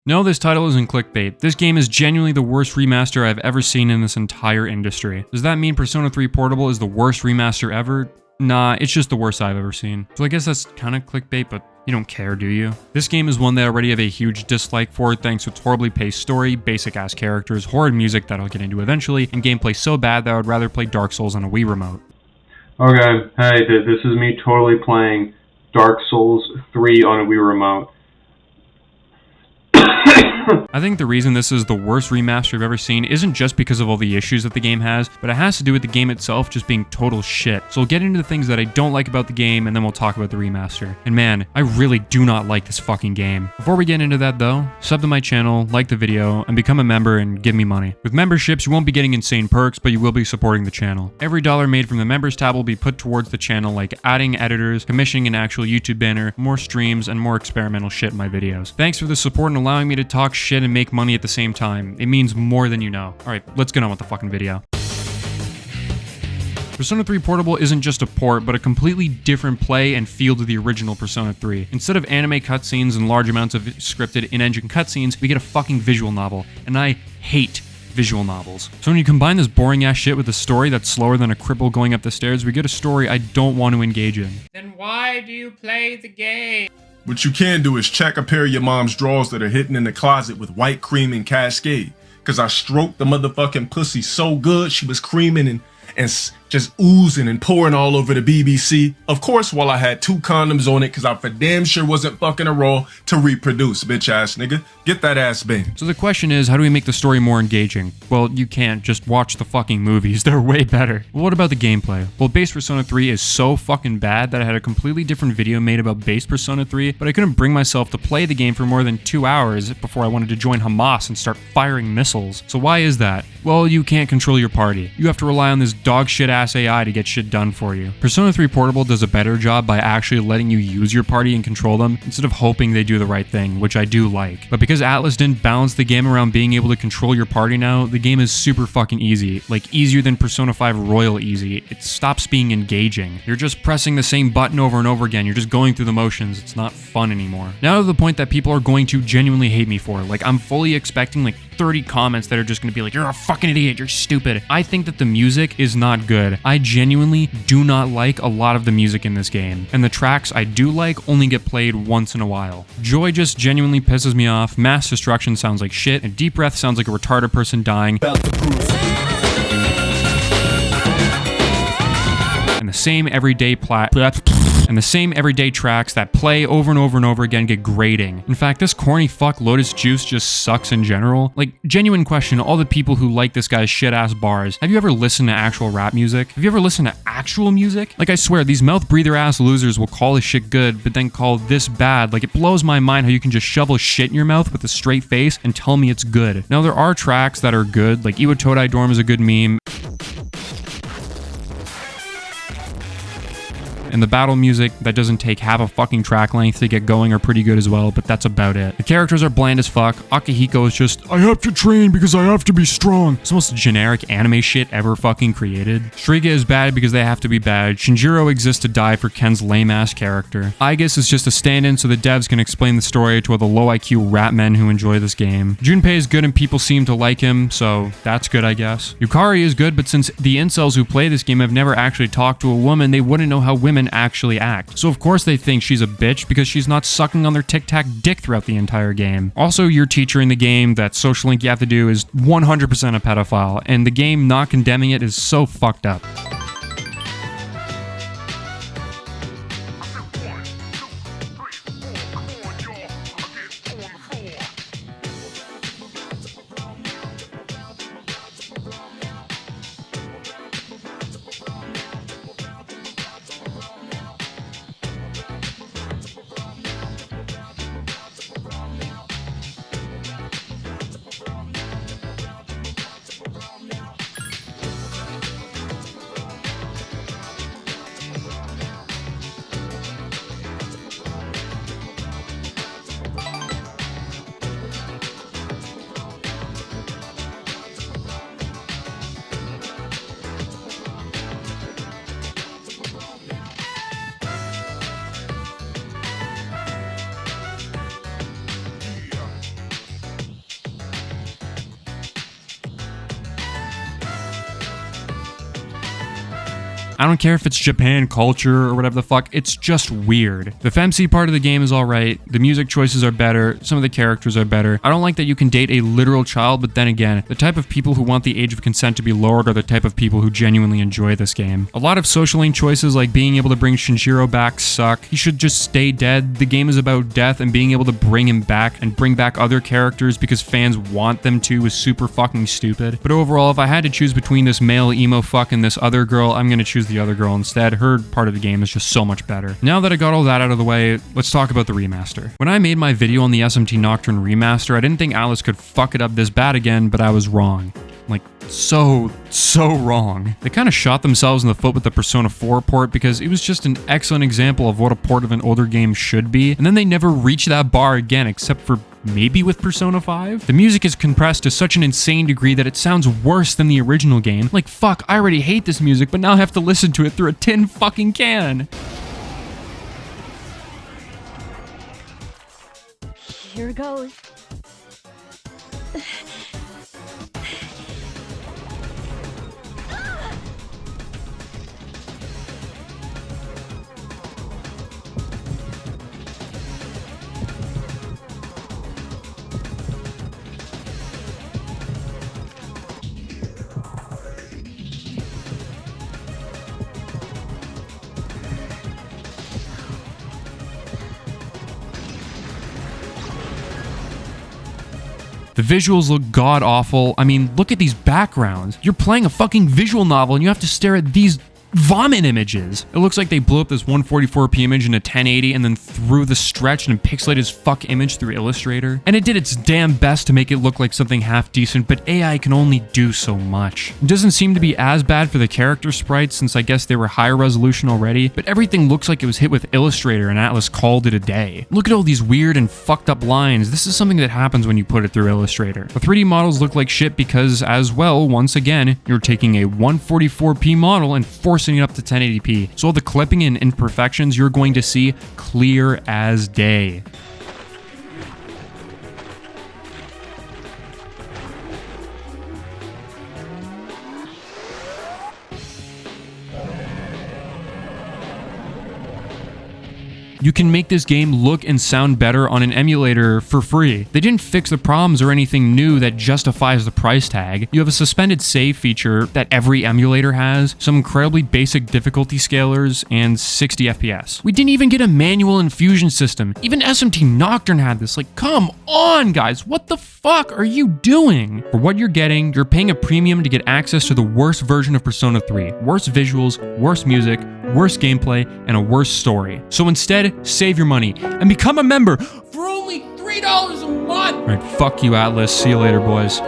No, this title isn't clickbait. This game is genuinely the worst remaster I've ever seen in this entire industry. Does that mean Persona 3 Portable is the worst remaster ever? Nah, it's just the worst I've ever seen. So I guess that's kind of clickbait, but you don't care, do you? This game is one that I already have a huge dislike for thanks to its horribly paced story, basic ass characters, horrid music that I'll get into eventually, and gameplay so bad that I would rather play Dark Souls on a Wii remote. Okay, hey, this is me totally playing Dark Souls 3 on a Wii remote. I think the reason this is the worst remaster I've ever seen isn't just because of all the issues that the game has, but it has to do with the game itself just being total shit. So we'll get into the things that I don't like about the game, and then we'll talk about the remaster. And man, I really do not like this fucking game. Before we get into that though, sub to my channel, like the video, and become a member and give me money. With memberships, you won't be getting insane perks, but you will be supporting the channel. Every dollar made from the members tab will be put towards the channel, like adding editors, commissioning an actual YouTube banner, more streams, and more experimental shit in my videos. Thanks for the support and allowing me to talk shit and make money at the same time. It means more than you know. Alright, let's get on with the fucking video. Persona 3 Portable isn't just a port, but a completely different play and feel to the original Persona 3. Instead of anime cutscenes and large amounts of scripted in-engine cutscenes, we get a fucking visual novel, and I hate visual novels. So when you combine this boring ass shit with a story that's slower than a cripple going up the stairs, we get a story I don't want to engage in. Then why do you play the game? What you can do is check a pair of your mom's drawers that are hidden in the closet with white cream and Cascade. Cause I stroked the motherfucking pussy so good she was creaming and just oozing and pouring all over the BBC. Of course, while I had 2 condoms on it, cause I for damn sure wasn't fucking a raw to reproduce, bitch ass nigga. Get that ass banged. So the question is, how do we make the story more engaging? Well, you can't. Just watch the fucking movies. They're way better. Well, what about the gameplay? Well, base Persona 3 is so fucking bad that I had a completely different video made about base Persona 3, but I couldn't bring myself to play the game for more than 2 hours before I wanted to join Hamas and start firing missiles. So why is that? Well, you can't control your party. You have to rely on this dog shit ass AI to get shit done for you. Persona 3 Portable does a better job by actually letting you use your party and control them instead of hoping they do the right thing, which I do like. But because Atlas didn't balance the game around being able to control your party now, the game is super fucking easy. Like easier than Persona 5 Royal easy. It stops being engaging. You're just pressing the same button over and over again. You're just going through the motions. It's not fun anymore. Now to the point that people are going to genuinely hate me for. Like I'm fully expecting like 30 comments that are just gonna be like, you're a fucking idiot, you're stupid. I think that the music is not good. I genuinely do not like a lot of the music in this game. And the tracks I do like only get played once in a while. Joy just genuinely pisses me off, Mass Destruction sounds like shit, and Deep Breath sounds like a retarded person dying. And the same everyday tracks that play over and over and over again get grating. In fact, this corny fuck Lotus Juice just sucks in general. Like, genuine question, all the people who like this guy's shit-ass bars, have you ever listened to actual rap music? Have you ever listened to actual music? Like, I swear, these mouth-breather-ass losers will call this shit good, but then call this bad. Like, it blows my mind how you can just shovel shit in your mouth with a straight face and tell me it's good. Now, there are tracks that are good, like Iwa Todai Dorm is a good meme, and the battle music that doesn't take half a fucking track length to get going are pretty good as well, but that's about it. The characters are bland as fuck. Akihiko is just, I have to train because I have to be strong. It's the most generic anime shit ever fucking created. Striga is bad because they have to be bad. Shinjiro exists to die for Ken's lame-ass character. Aigis is just a stand-in so the devs can explain the story to all the low-IQ rat men who enjoy this game. Junpei is good and people seem to like him, so that's good, I guess. Yukari is good, but since the incels who play this game have never actually talked to a woman, they wouldn't know how women actually act. So of course they think she's a bitch because she's not sucking on their tic-tac dick throughout the entire game. Also, your teacher in the game, that social link you have to do, is 100% a pedophile, and the game not condemning it is so fucked up. I don't care if it's Japan culture or whatever the fuck, it's just weird. The femc part of the game is alright, the music choices are better, some of the characters are better. I don't like that you can date a literal child, but then again, the type of people who want the age of consent to be lowered are the type of people who genuinely enjoy this game. A lot of social link choices like being able to bring Shinjiro back suck. He should just stay dead. The game is about death, and being able to bring him back and bring back other characters because fans want them to is super fucking stupid. But overall, if I had to choose between this male emo fuck and this other girl, I'm gonna choose the other girl instead. Her part of the game is just so much better. Now that I got all that out of the way, let's talk about the remaster. When I made my video on the SMT Nocturne remaster, I didn't think Atlus could fuck it up this bad again, but I was wrong. Like, so wrong. They kind of shot themselves in the foot with the Persona 4 port because it was just an excellent example of what a port of an older game should be, and then they never reached that bar again except for maybe with Persona 5? The music is compressed to such an insane degree that it sounds worse than the original game. Like, fuck, I already hate this music, but now I have to listen to it through a tin fucking can. Here goes. The visuals look god-awful. I mean, look at these backgrounds. You're playing a fucking visual novel and you have to stare at these vomit images. It looks like they blew up this 144p image into 1080 and then threw the stretched and pixelated as fuck image through Illustrator. And it did its damn best to make it look like something half decent, but AI can only do so much. It doesn't seem to be as bad for the character sprites since I guess they were higher resolution already, but everything looks like it was hit with Illustrator and Atlus called it a day. Look at all these weird and fucked up lines. This is something that happens when you put it through Illustrator. The 3D models look like shit because, as well, once again, you're taking a 144p model and forcing it up to 1080p. So all the clipping and imperfections you're going to see clear as day. You can make this game look and sound better on an emulator for free. They didn't fix the problems or anything new that justifies the price tag. You have a suspended save feature that every emulator has, some incredibly basic difficulty scalers, and 60 FPS. We didn't even get a manual infusion system. Even SMT Nocturne had this. Like, come on, guys, what the fuck are you doing? For what you're getting, you're paying a premium to get access to the worst version of Persona 3. Worse visuals, worse music, worse gameplay, and a worse story. So instead, save your money and become a member for only $3 a month. All right, fuck you, Atlus. See you later, boys.